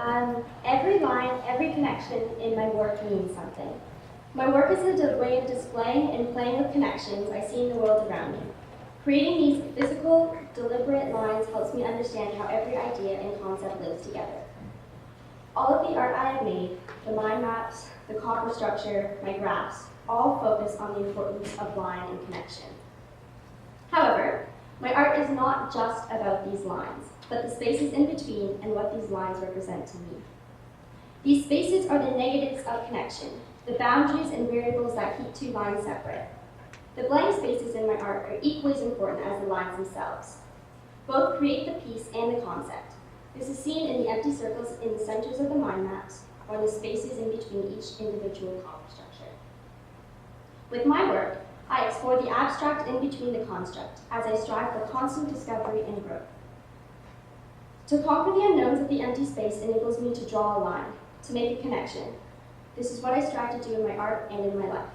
Every line, every connection in my work means something. My work is a way of displaying and playing with connections I see in the world around me. Creating these physical, deliberate lines helps me understand how every idea and concept lives together. All of the art I have made, the mind maps, the copper structure, my graphs, all focus on the importance of line and connection. However, my art is not just about these lines, but the spaces in between and what these lines represent to me. These spaces are the negatives of connection, the boundaries and variables that keep two lines separate. The blank spaces in my art are equally as important as the lines themselves. Both create the piece and the concept. This is seen in the empty circles in the centers of the mind maps, or the spaces in between each individual copper structure. With my work, I explore the abstract in between the construct as I strive for constant discovery and growth. To conquer the unknowns of the empty space enables me to draw a line, to make a connection. This is what I strive to do in my art and in my life.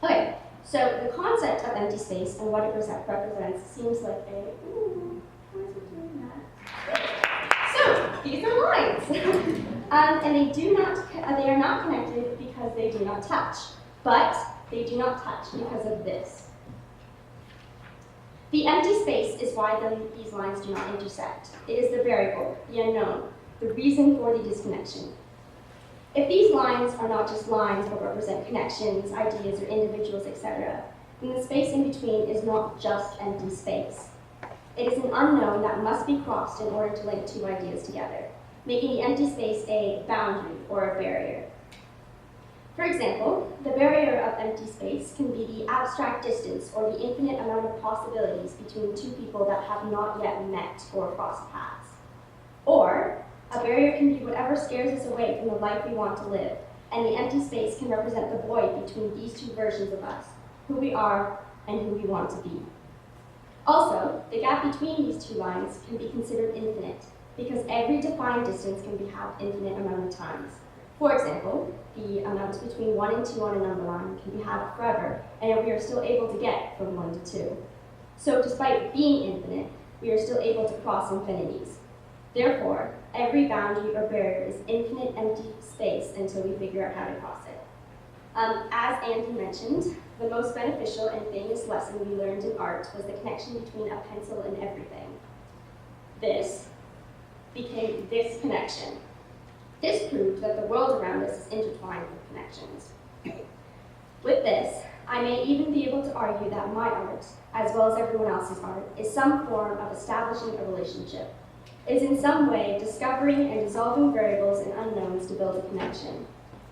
Okay, so the concept of empty space and what it represents seems like why is it doing that? So, these are lines. And they are not connected because they do not touch, but they do not touch because of this. The empty space is why these lines do not intersect. It is the variable, the unknown, the reason for the disconnection. If these lines are not just lines but represent connections, ideas, or individuals, etc., then the space in between is not just empty space. It is an unknown that must be crossed in order to link two ideas together, making the empty space a boundary or a barrier. For example, the barrier of empty space can be the abstract distance or the infinite amount of possibilities between two people that have not yet met or crossed paths. Or, a barrier can be whatever scares us away from the life we want to live, and the empty space can represent the void between these two versions of us, who we are and who we want to be. Also, the gap between these two lines can be considered infinite, because every defined distance can be halved infinite amount of times. For example, the amounts between 1 and 2 on a number line can be halved forever, and we are still able to get from 1 to 2. So despite being infinite, we are still able to cross infinities. Therefore, every boundary or barrier is infinite empty space until we figure out how to cross it. As Andy mentioned, the most beneficial and famous lesson we learned in art was the connection between a pencil and everything. This became this connection. This proved that the world around us is intertwined with connections. With this, I may even be able to argue that my art, as well as everyone else's art, is some form of establishing a relationship. It is in some way discovering and dissolving variables and unknowns to build a connection.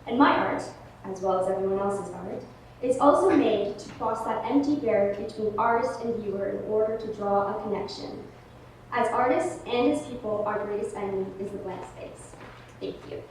And my art, as well as everyone else's art, is also made to cross that empty barrier between artist and viewer in order to draw a connection. As artists and as people, our greatest enemy is the blank space. Thank you.